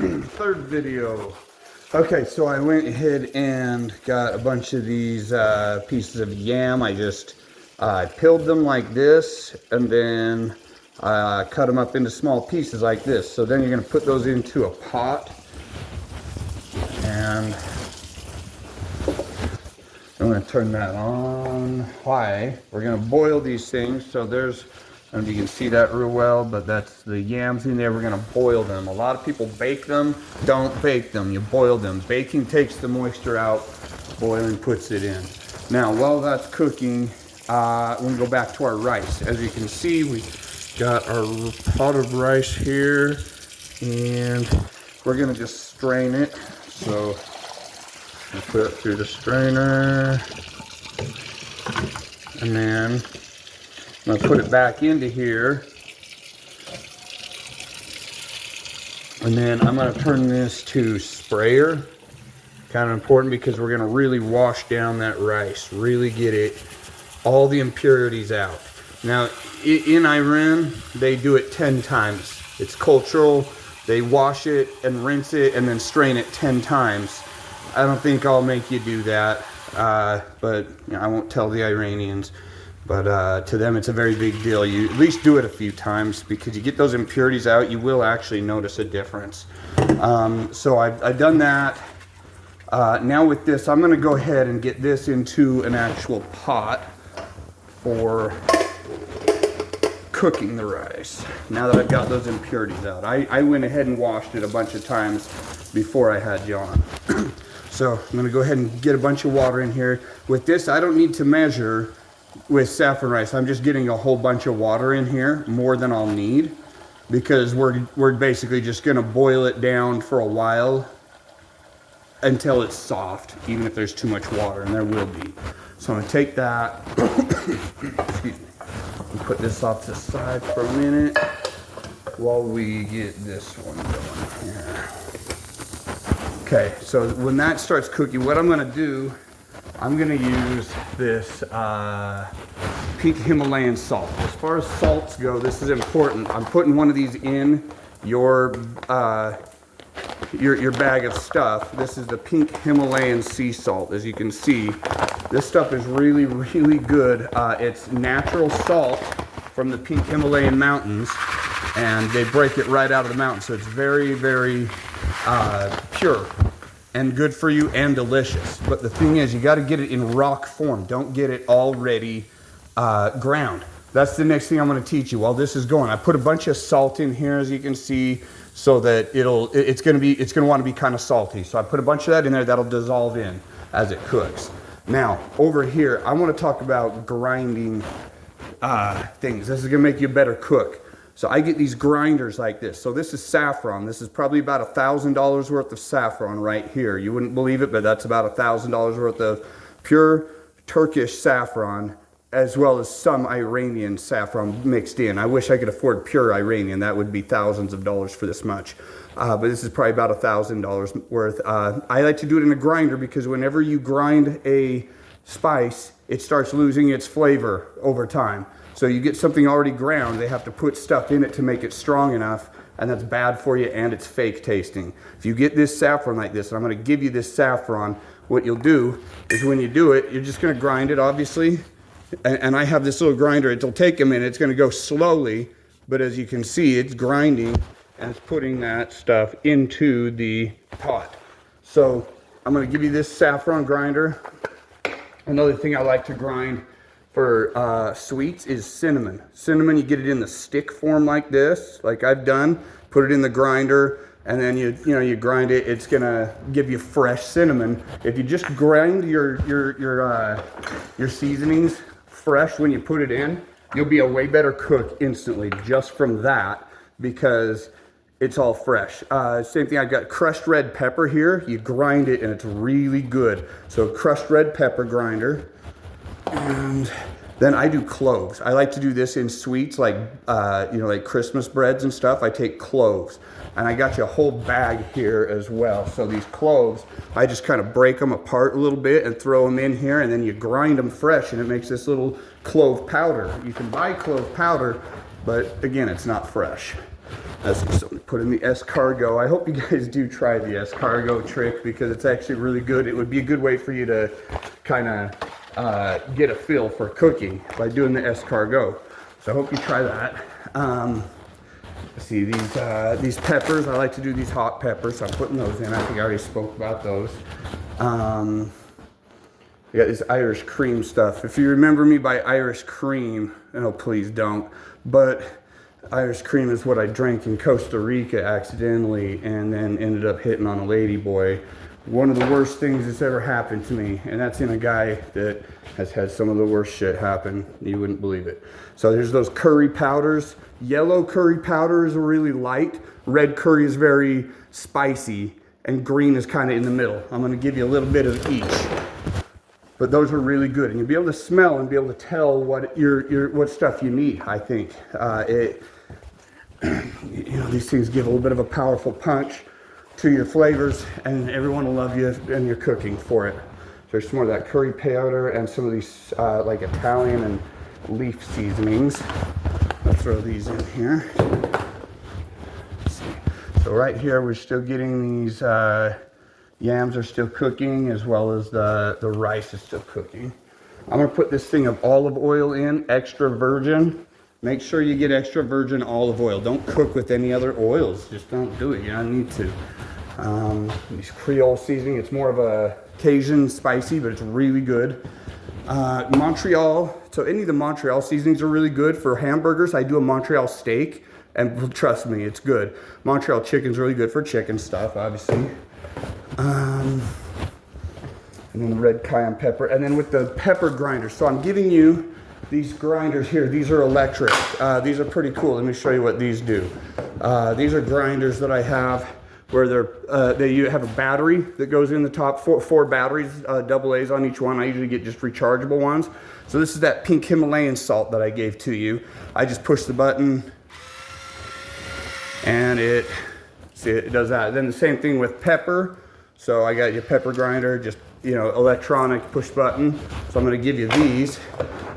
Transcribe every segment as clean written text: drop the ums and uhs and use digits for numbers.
Third video. Okay, so I went ahead and got a bunch of these pieces of yam. I just peeled them like this, and then cut them up into small pieces like this. So then you're going to put those into a pot, and I'm going to turn that on high. We're going to boil these things. So there's, I don't know if you can see that real well, but that's the yams in there. We're going to boil them. A lot of people bake them. Don't bake them. You boil them. Baking takes the moisture out. Boiling puts it in. Now, while that's cooking, we're going to go back to our rice. As you can see, we got our pot of rice here, and we're going to just strain it. So I put it through the strainer, and then I'm going to put it back into here, and then I'm going to turn this to sprayer. Kind of important because we're going to really wash down that rice, really get it, all the impurities out. Now in Iran, they do it 10 times. It's cultural. They wash it and rinse it and then strain it 10 times. I don't think I'll make you do that, but you know, I won't tell the Iranians. But to them, it's a very big deal. You at least do it a few times because you get those impurities out. You will actually notice a difference. So I've done that. Now with this, I'm going to go ahead and get this into an actual pot for cooking the rice. Now that I've got those impurities out, I went ahead and washed it a bunch of times before I had you on. So I'm going to go ahead and get a bunch of water in here. With this, I don't need to measure. With saffron rice, I'm just getting a whole bunch of water in here, more than I'll need, because we're basically just going to boil it down for a while until it's soft, even if there's too much water, and there will be. So I'm going to take that, excuse me, and put this off to the side for a minute while we get this one going here. Okay, so when that starts cooking, what I'm going to do, I'm going to use this pink Himalayan salt. As far as salts go, this is important. I'm putting one of these in your bag of stuff. This is the pink Himalayan sea salt. As you can see, this stuff is really, really good. It's natural salt from the pink Himalayan mountains, and they break it right out of the mountain. So it's very, very pure and good for you and delicious. But the thing is, you got to get it in rock form. Don't get it already ground. That's the next thing I'm going to teach you while this is going. I put a bunch of salt in here, as you can see, so that it's going to want to be kind of salty. So I put a bunch of that in there. That'll dissolve in as it cooks. Now over here, I want to talk about grinding things. This is going to make you a better cook. So I get these grinders like this. So this is saffron. This is probably about $1,000 worth of saffron right here. You wouldn't believe it, but that's about $1,000 worth of pure Turkish saffron, as well as some Iranian saffron mixed in. I wish I could afford pure Iranian. That would be thousands of dollars for this much. But this is probably about $1,000 worth. I like to do it in a grinder because whenever you grind a spice, it starts losing its flavor over time. So you get something already ground, they have to put stuff in it to make it strong enough, and that's bad for you, and it's fake tasting. If you get this saffron like this, and I'm going to give you this saffron, what you'll do is when you do it, you're just going to grind it, obviously. And I have this little grinder. It'll take a minute. It's going to go slowly, but as you can see, it's grinding, and it's putting that stuff into the pot. So I'm going to give you this saffron grinder. Another thing I like to grind for sweets is cinnamon. Cinnamon, you get it in the stick form like this, like I've done. Put it in the grinder, and then you grind it. It's gonna give you fresh cinnamon. If you just grind your seasonings fresh when you put it in, you'll be a way better cook instantly just from that, because it's all fresh. Same thing, I've got crushed red pepper here. You grind it and it's really good. So crushed red pepper grinder. And then I do cloves. I like to do this in sweets like like Christmas breads and stuff. I take cloves, and I got you a whole bag here as well. So these cloves, I just kind of break them apart a little bit and throw them in here, and then you grind them fresh, and it makes this little clove powder. You can buy clove powder, but again, it's not fresh. That's something to put in the escargot. I hope you guys do try the escargot trick because it's actually really good. It would be a good way for you to kind of get a feel for cooking by doing the escargot. So I hope you try that. Let's see, these peppers, I like to do these hot peppers, so I'm putting those in. I think I already spoke about those. We got this Irish cream stuff. If you remember me by Irish cream, oh please don't, but Irish cream is what I drank in Costa Rica accidentally and then ended up hitting on a lady boy. One of the worst things that's ever happened to me, and that's in a guy that has had some of the worst shit happen. You wouldn't believe it. So there's those curry powders. Yellow curry powder is really light. Red curry is very spicy, and green is kind of in the middle. I'm gonna give you a little bit of each. But those are really good, and you'll be able to smell and be able to tell what what stuff you need. I think you know, these things give a little bit of a powerful punch to your flavors, and everyone will love you and your cooking for it. There's some more of that curry powder and some of these like Italian and leaf seasonings. I'll throw these in here. Let's see. So right here, we're still getting these yams are still cooking, as well as the rice is still cooking. I'm gonna put this thing of olive oil in, extra virgin. Make sure you get extra virgin olive oil. Don't cook with any other oils. Just don't do it. You don't need to. These Creole seasoning, it's more of a Cajun spicy, but it's really good. Montreal, so any of the Montreal seasonings are really good for hamburgers. I do a Montreal steak, and trust me, it's good. Montreal chicken's really good for chicken stuff, obviously. And then the red cayenne pepper, and then with the pepper grinder. So I'm giving you these grinders here. These are electric. These are pretty cool. Let me show you what these do. These are grinders that I have where they have a battery that goes in the top, four batteries, double A's on each one. I usually get just rechargeable ones. So this is that pink Himalayan salt that I gave to you. I just push the button and it does that. Then the same thing with pepper. So I got your pepper grinder, just, you know, electronic push button. So I'm gonna give you these,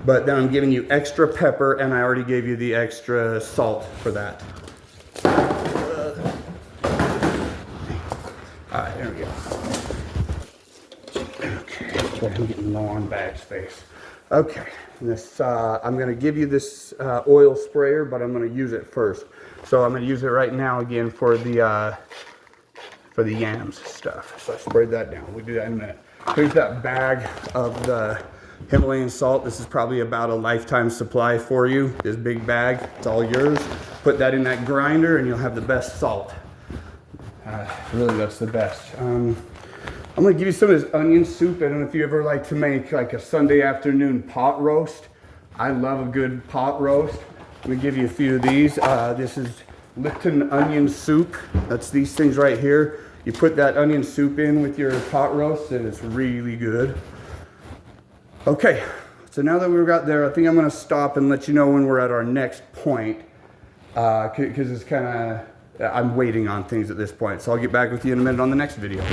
but then I'm giving you extra pepper, and I already gave you the extra salt for that. All right, there we go. Okay, I'm getting low on bag space. Okay, this I'm gonna give you this oil sprayer, but I'm gonna use it first. So I'm gonna use it right now again for the yams stuff. So I sprayed that down. We'll do that in a minute. Here's that bag of the Himalayan salt. This is probably about a lifetime supply for you. This big bag, it's all yours. Put that in that grinder and you'll have the best salt. Really, that's the best. I'm gonna give you some of this onion soup. I don't know if you ever like to make like a Sunday afternoon pot roast. I love a good pot roast. I'm gonna give you a few of these. This is Lipton onion soup. That's these things right here. You put that onion soup in with your pot roast and it's really good. Okay, so now that we've got there, I think I'm gonna stop and let you know when we're at our next point, because it's kind of, I'm waiting on things at this point. So I'll get back with you in a minute on the next video.